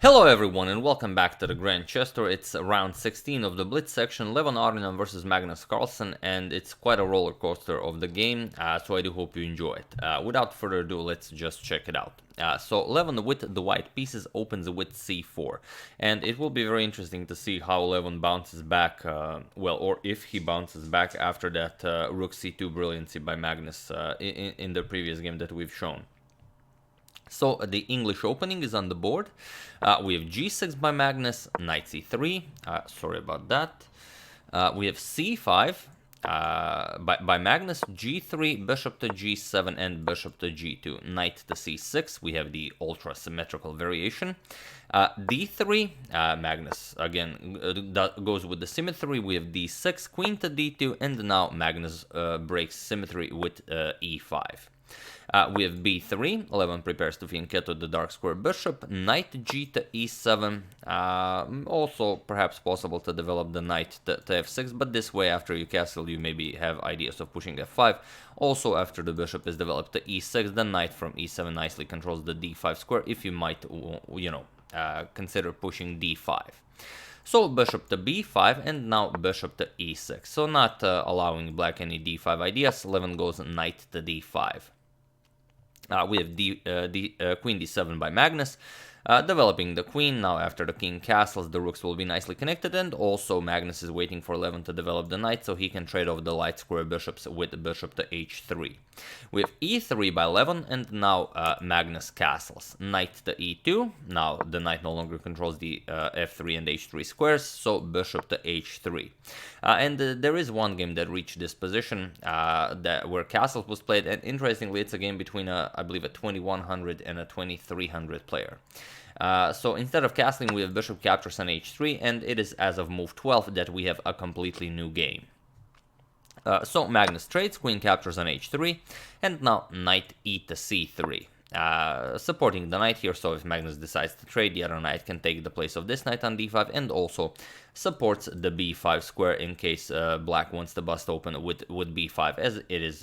Hello everyone and welcome back to the Grand Chester. It's round 16 of the Blitz section, Levon Aronian versus Magnus Carlsen, and it's quite a roller coaster of the game, so I do hope you enjoy it. Without further ado, let's just check it out. So Levon with the white pieces opens with c4, and it will be very interesting to see how Levon bounces back, or if he bounces back after that rook c2 brilliancy by Magnus in the previous game that we've shown. So the English opening is on the board. We have g6 by Magnus, knight c3, sorry about that. We have c5 by Magnus, g3, bishop to g7 and bishop to g2, knight to c6. We have the ultra-symmetrical variation. d3, Magnus again goes with the symmetry. We have d6, queen to d2, and now Magnus breaks symmetry with e5. We have b3, Levon prepares to fianchetto the dark square bishop, knight g to e7, also perhaps possible to develop the knight to f6, but this way after you castle you maybe have ideas of pushing f5. Also after the bishop is developed to e6, the knight from e7 nicely controls the d5 square if you might, consider pushing d5. So bishop to b5 and now bishop to e6, so not allowing black any d5 ideas. Levon goes knight to d5. We have queen d7 by Magnus, developing the queen. Now after the king castles, the rooks will be nicely connected, and also Magnus is waiting for Levon to develop the knight so he can trade off the light square bishops with bishop to h3. We have e3 by Levon, and now Magnus castles. Knight to e2, now the knight no longer controls the f3 and h3 squares, so bishop to h3. And there is one game that reached this position where castles was played, and interestingly it's a game between I believe a 2100 and a 2300 player. So instead of castling, we have bishop captures on h3, and it is as of move 12 that we have a completely new game. So Magnus trades, queen captures on h3, and now knight e to c3. Supporting the knight here, so if Magnus decides to trade, the other knight can take the place of this knight on d5, and also supports the b5 square in case black wants to bust open with b5, as it is,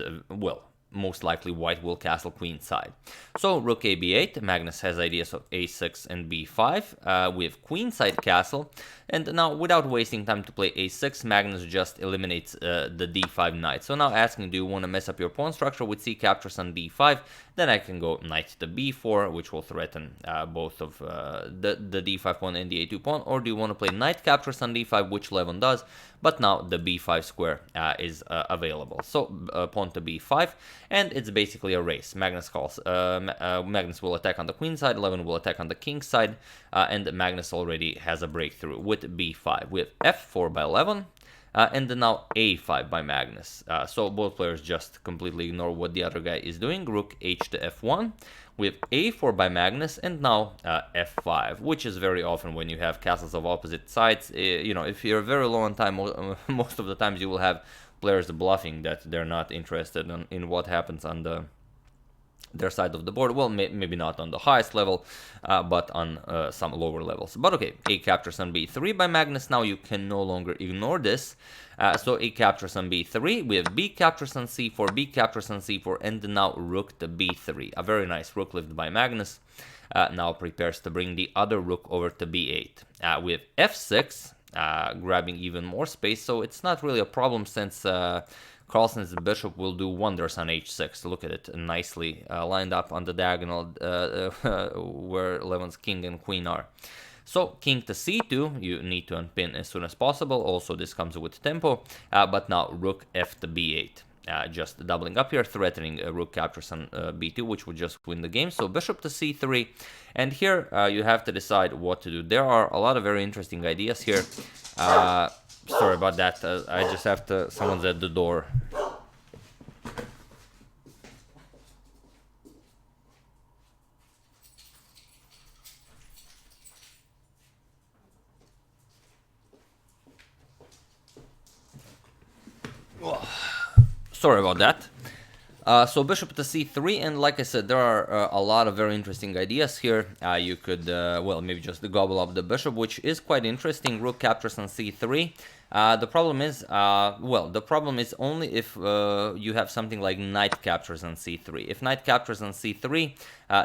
most likely white will castle queenside. So rook ab8, Magnus has ideas of a6 and b5. We have queenside castle, and now without wasting time to play a6, Magnus just eliminates the d5 knight. So now asking, do you want to mess up your pawn structure with c captures on d5? Then I can go knight to b4, which will threaten both of the d5 pawn and the a2 pawn, or do you want to play knight captures on d5, which Levon does, but now the b5 square is available. So pawn to b5, and it's basically a race. Magnus will attack on the queen side, Levon will attack on the king side, and Magnus already has a breakthrough with b5. We have f4 by Levon, and then now a5 by Magnus. So both players just completely ignore what the other guy is doing. Rook h to f1. We have a4 by Magnus, and now f5, which is very often when you have castles of opposite sides. If you're very low on time, most of the times you will have players bluffing that they're not interested in what happens on their side of the board. Well, maybe not on the highest level, but on some lower levels. But okay, a captures on b3 by Magnus. Now you can no longer ignore this. So a captures on b3, we have b captures on c4, b captures on c4, and now rook to b3. A very nice rook lift by Magnus. Now prepares to bring the other rook over to b8. We have f6, grabbing even more space, so it's not really a problem since Carlsen's bishop will do wonders on h6. Look at it, nicely lined up on the diagonal where Levon's king and queen are. So king to c2, you need to unpin as soon as possible. Also this comes with tempo, but now rook f to b8. Just doubling up here, threatening rook captures on b2, which would just win the game. So bishop to c3, and here you have to decide what to do. There are a lot of very interesting ideas here. Sorry about that, I just have to, someone's at the door. Sorry about that. So bishop to c3, and like I said, there are a lot of very interesting ideas here. You could, well, maybe just gobble up the bishop, which is quite interesting. Rook captures on c3. The problem is, well, the problem is only if you have something like knight captures on c3. If knight captures on c3,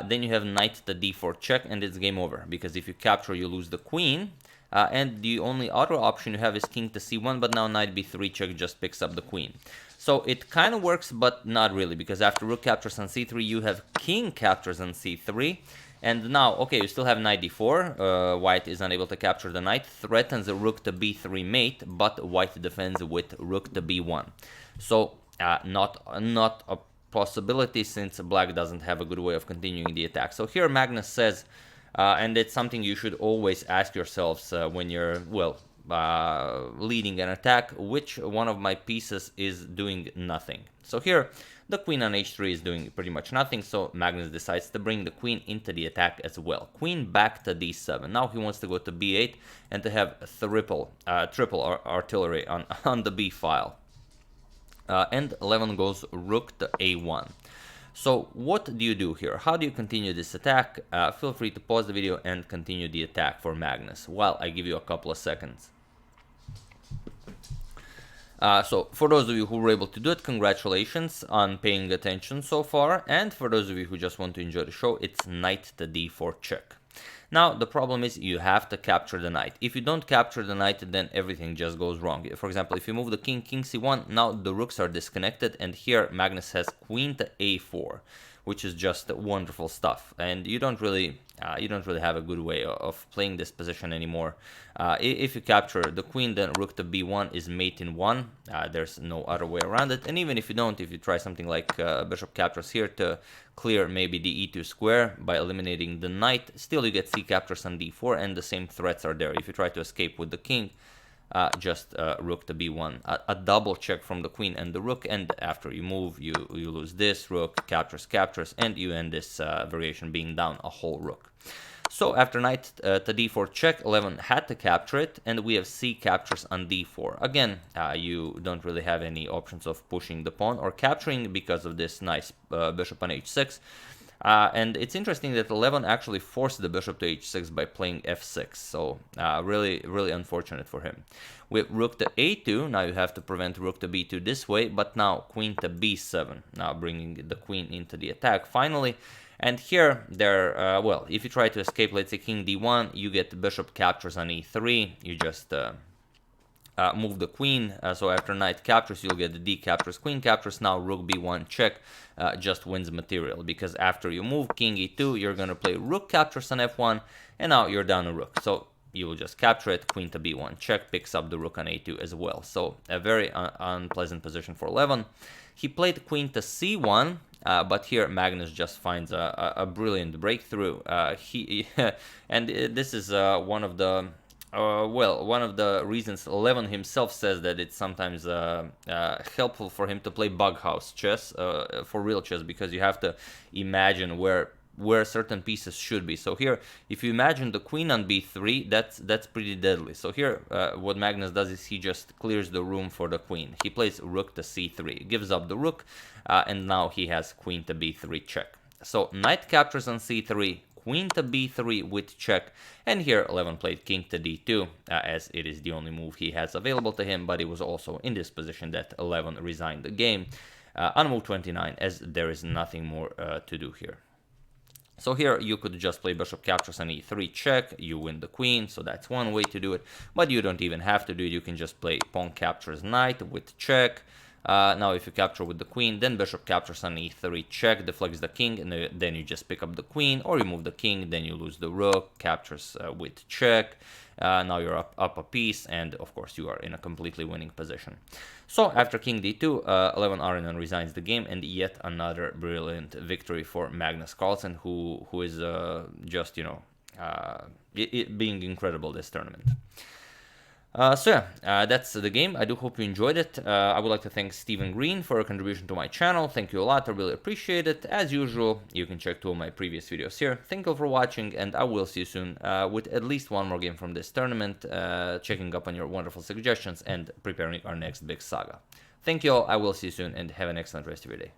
then you have knight to d4 check, and it's game over. Because if you capture, you lose the queen. And the only other option you have is king to c1, but now knight b3 check just picks up the queen. So it kind of works, but not really, because after rook captures on c3, you have king captures on c3. And now, okay, you still have knight d4. White is unable to capture the knight, threatens a rook to b3 mate, but white defends with rook to b1. So not a possibility, since black doesn't have a good way of continuing the attack. So here Magnus says, and it's something you should always ask yourselves when you're, well, leading an attack, which one of my pieces is doing nothing. So here the queen on h3 is doing pretty much nothing, so Magnus decides to bring the queen into the attack as well. Queen back to d7. Now he wants to go to b8 and to have triple artillery on the b file. And Levon goes rook to a1. So what do you do here? How do you continue this attack? Feel free to pause the video and continue the attack for Magnus while I give you a couple of seconds. So for those of you who were able to do it, congratulations on paying attention so far. And for those of you who just want to enjoy the show, it's knight to d4 check. Now, the problem is you have to capture the knight. If you don't capture the knight, then everything just goes wrong. For example, if you move the king, king c1, now the rooks are disconnected, and here Magnus has queen to a4, which is just wonderful stuff. And you don't really have a good way of playing this position anymore. If you capture the queen, then rook to b1 is mate in 1. There's no other way around it. And even if you don't, if you try something like bishop captures here to clear maybe the e2 square by eliminating the knight, still you get c captures on d4, and the same threats are there. If you try to escape with the king, just rook to b1, a double check from the queen and the rook, and after you move, you lose this, rook captures, and you end this variation being down a whole rook. So after knight to d4 check, Levon had to capture it, and we have c captures on d4. Again, you don't really have any options of pushing the pawn or capturing because of this nice bishop on h6. And it's interesting that Levon actually forced the bishop to h6 by playing f6, so really unfortunate for him. With rook to a2, now you have to prevent rook to b2 this way, but now queen to b7, now bringing the queen into the attack finally. And here, well, if you try to escape, let's say king d1, you get bishop captures on e3, you just move the queen, so after knight captures, you'll get the d captures, queen captures. Now rook b1 check just wins material, because after you move king e2, you're going to play rook captures on f1, and now you're down a rook. So you will just capture it, queen to b1 check, picks up the rook on a2 as well. So a very unpleasant position for Levon. He played queen to c1, but here Magnus just finds a brilliant breakthrough. And this is one of the one of the reasons Levon himself says that it's sometimes helpful for him to play bug house chess, for real chess, because you have to imagine where certain pieces should be. So here, if you imagine the queen on b3, that's pretty deadly. So here, what Magnus does is he just clears the room for the queen. He plays rook to c3, gives up the rook, and now he has queen to b3 check. So knight captures on c3, queen to b3 with check, and here Levon played king to d2, as it is the only move he has available to him, but it was also in this position that Levon resigned the game on move 29, as there is nothing more to do here. So here you could just play bishop captures on e3 check, you win the queen, so that's one way to do it, but you don't even have to do it. You can just play pawn captures knight with check. Now if you capture with the queen, then bishop captures on e3 check, deflects the king, and then you just pick up the queen, or you move the king, then you lose the rook, captures with check. Now you're up a piece, and of course you are in a completely winning position. So after king d2, Levon Aronian resigns the game, and yet another brilliant victory for Magnus Carlsen, who is just, you know, being incredible this tournament. So yeah, that's the game. I do hope you enjoyed it. I would like to thank Stephen Green for a contribution to my channel. Thank you a lot. I really appreciate it. As usual, you can check 2 of my previous videos here. Thank you for watching, and I will see you soon with at least one more game from this tournament, checking up on your wonderful suggestions and preparing our next big saga. Thank you all. I will see you soon, and have an excellent rest of your day.